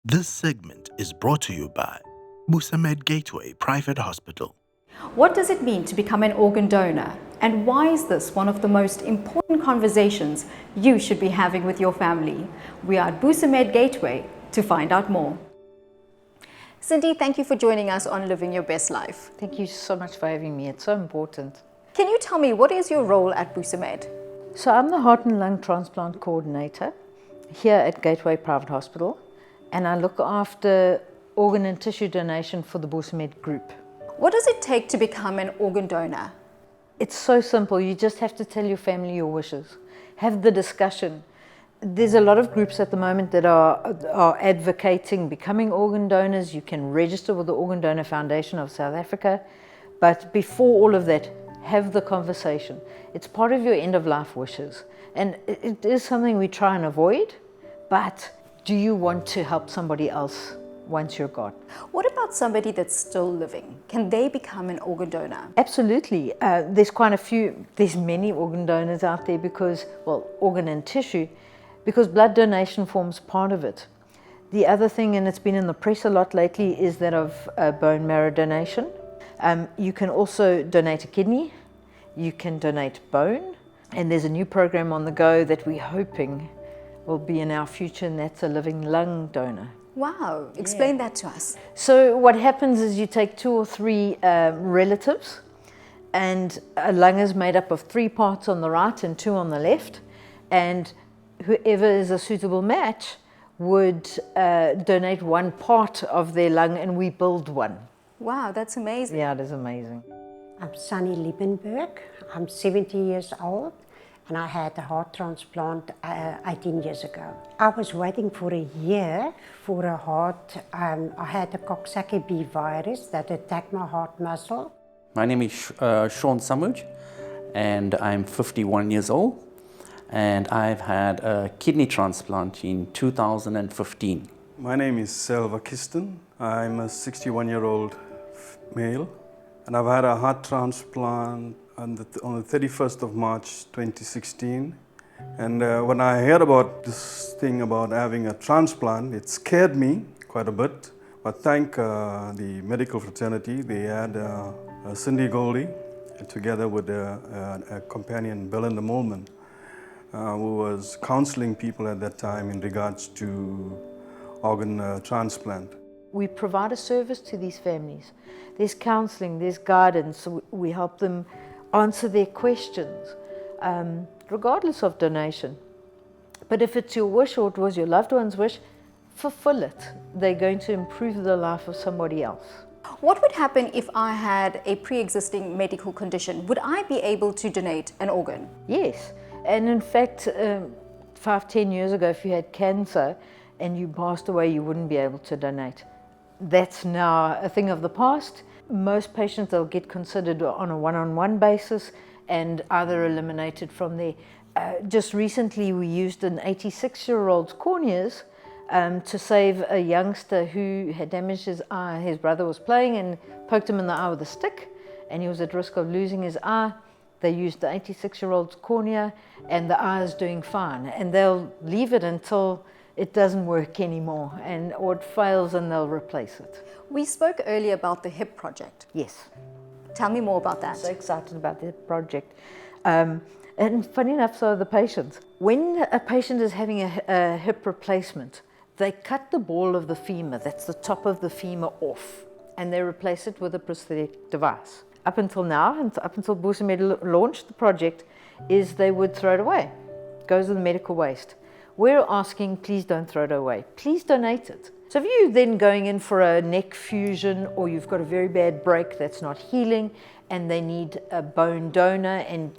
This segment is brought to you by Busamed Gateway Private Hospital. What does it mean to become an organ donor? And why is this one of the most important conversations you should be having with your family? We are at Busamed Gateway to find out more. Cindy, thank you for joining us on Living Your Best Life. Thank you so much for having me. It's so important. Can you tell me, what is your role at Busamed? So I'm the heart and lung transplant coordinator here at Gateway Private Hospital, and I look after organ and tissue donation for the Busamed group. What does it take to become an organ donor? It's so simple. You just have to tell your family your wishes. Have the discussion. There's a lot of groups at the moment that are advocating becoming organ donors. You can register with the Organ Donor Foundation of South Africa. But before all of that, have the conversation. It's part of your end-of-life wishes. And it is something we try and avoid. But do you want to help somebody else once you're gone? What about somebody that's still living? Can they become an organ donor? Absolutely. There's many organ donors out there because, well, organ and tissue, because blood donation forms part of it. The other thing, and it's been in the press a lot lately, is that of bone marrow donation. You can also donate a kidney, you can donate bone, and there's a new program on the go that we're hoping will be in our future, and that's a living lung donor. Wow, explain that to us. So what happens is you take 2 or 3 relatives, and a lung is made up of 3 parts on the right and 2 on the left, and whoever is a suitable match would donate 1 part of their lung, and we build one. Wow, that's amazing. Yeah, it is amazing. I'm Sunny Liebenberg. I'm 70 years old and I had a heart transplant 18 years ago. I was waiting for a year for a heart. I had a Coxsackie B virus that attacked my heart muscle. My name is Sean Samuj, and I'm 51 years old, and I've had a kidney transplant in 2015. My name is Selva Kiston. I'm a 61-year-old male, and I've had a heart transplant on the 31st of March 2016. And when I heard about this thing about having a transplant, it scared me quite a bit. But thank the medical fraternity, they had Cindy Goldie, together with a companion, Belinda Molman, who was counseling people at that time in regards to organ transplant. We provide a service to these families. There's counseling, there's guidance. We help them answer their questions, regardless of donation. But if it's your wish or it was your loved one's wish, fulfill it. They're going to improve the life of somebody else. What would happen if I had a pre-existing medical condition? Would I be able to donate an organ? Yes, and in fact, 5-10 years ago, if you had cancer and you passed away, you wouldn't be able to donate. That's now a thing of the past. Most patients, they'll get considered on a one-on-one basis and either eliminated from there. Just recently, we used an 86-year-old's corneas to save a youngster who had damaged his eye. His brother was playing and poked him in the eye with a stick, and he was at risk of losing his eye. They used the 86-year-old's cornea, and the eye is doing fine. And they'll leave it until it doesn't work anymore, or it fails, and they'll replace it. We spoke earlier about the HIP project. Yes. Tell me more about that. I'm so excited about the project. And funny enough, so are the patients. When a patient is having a hip replacement, they cut the ball of the femur, that's the top of the femur, off, and they replace it with a prosthetic device. Up until now, and up until Busamed launched the project, is they would throw it away. It goes to the medical waste. We're asking, please don't throw it away. Please donate it. So if you're then going in for a neck fusion, or you've got a very bad break that's not healing, and they need a bone donor, and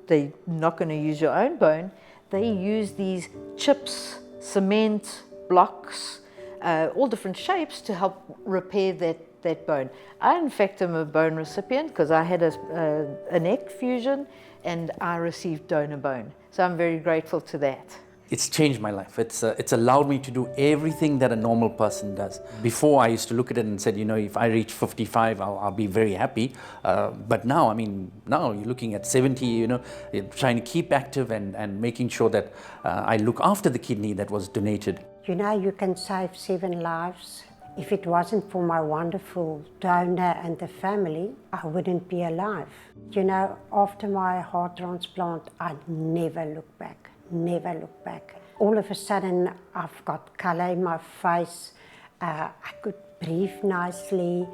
they're not going to use your own bone, they use these chips, cement, blocks, all different shapes to help repair that bone. I, in fact, am a bone recipient because I had a neck fusion and I received donor bone. So I'm very grateful to that. It's changed my life. It's allowed me to do everything that a normal person does. Before, I used to look at it and said, if I reach 55, I'll be very happy. But now, now you're looking at 70, you're trying to keep active and making sure that I look after the kidney that was donated. You know, you can save 7 lives. If it wasn't for my wonderful donor and the family, I wouldn't be alive. You know, after my heart transplant, I never looked back, never looked back. All of a sudden, I've got color in my face. I could breathe nicely.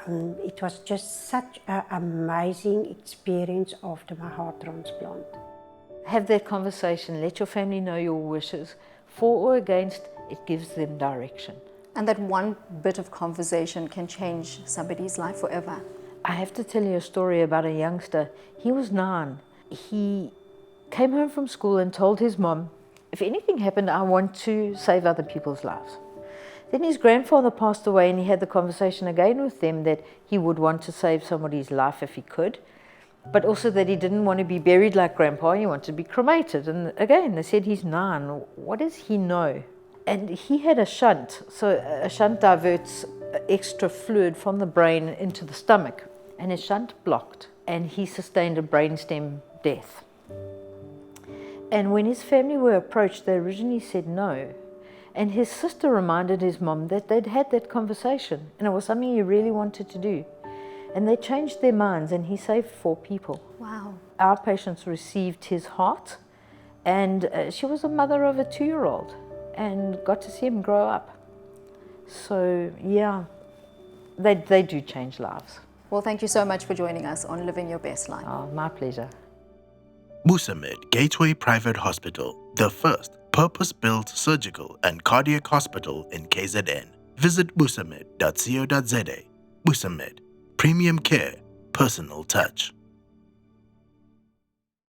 It was just such an amazing experience after my heart transplant. Have that conversation, let your family know your wishes. For or against, it gives them direction. And that one bit of conversation can change somebody's life forever. I have to tell you a story about a youngster. He was 9. He came home from school and told his mom, if anything happened, I want to save other people's lives. Then his grandfather passed away and he had the conversation again with them that he would want to save somebody's life if he could, but also that he didn't want to be buried like Grandpa, he wanted to be cremated. And again, they said he's 9. What does he know? And he had a shunt, so a shunt diverts extra fluid from the brain into the stomach, and his shunt blocked, and he sustained a brainstem death. And when his family were approached, they originally said no. And his sister reminded his mom that they'd had that conversation, and it was something he really wanted to do. And they changed their minds, and he saved 4 people. Wow. Our patients received his heart, and she was a mother of a 2-year-old. And got to see him grow up. So yeah, they do change lives. Well, thank you so much for joining us on Living Your Best Life. Oh, my pleasure. Busamed Gateway Private Hospital, the first purpose-built surgical and cardiac hospital in KZN. Visit busamed.co.za. Busamed, premium care, personal touch.